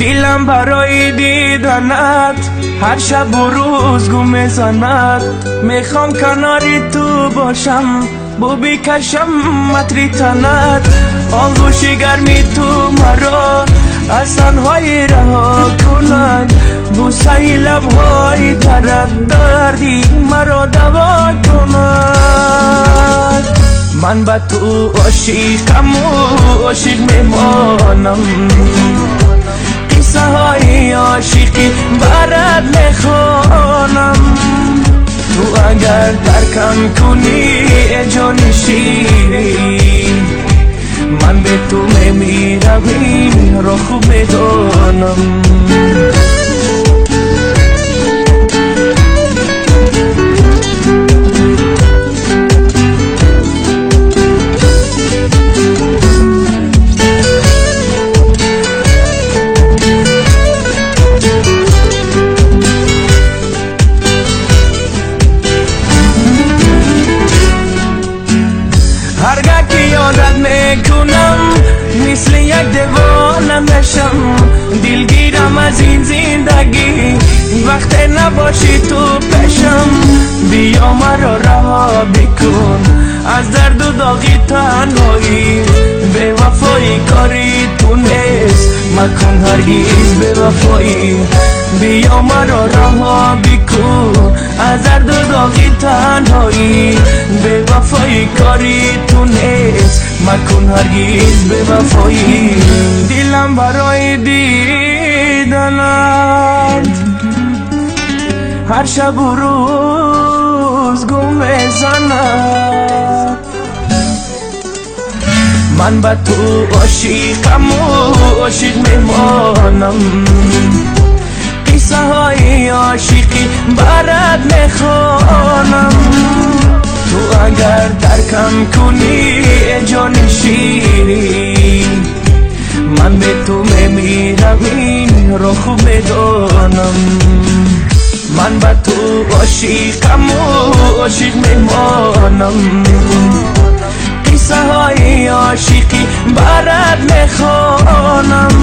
دیلم برای دیدنت هر شب و روز گم میزند. میخوام کناری تو باشم بو بکشم متری تنت. آغوش گرمی تو مرا از تنهایی رها کند. بوسه لبهای درد دردی مرا دوا کند. من به تو عاشقم و عاشق میمانم. قصه های عاشقی برات میخوانم. تو اگر ترکم کنی ای جان شیرین، من به تو میمیرم این را خوب میدانم. هرگاه که یادت میکنم مثل یک دیوانه میشم. دلگیرم از این زندگی وقتی نباشی تو پیشم. بیا مرا رها بکن از درد و داغی تنهایی. به وفایی کاری تو نیست مکن هرگز به وفایی. بیا مرا رها بکن از درد و داغی تنهایی. به وفایی کاری تو نیست مکن هرگز به وفایی. دلم برای دیدنت هر شب و روز گم میزند. من به تو عاشقم و عاشق میمانم. قصه های عاشقی برات میخوانم. تو اگر ترکم کنی ای جان شیرین، من به تو میمیرم این را خوب میدانم. من به تو عاشقم و عاشق میمانم. قصه های عاشقی برات میخوانم.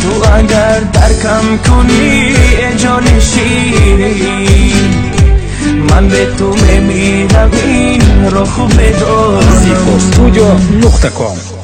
تو اگر ترکم کنی ای جان شیرین، من به تو میمیرم این را خوب میدانم. Zico Studio.com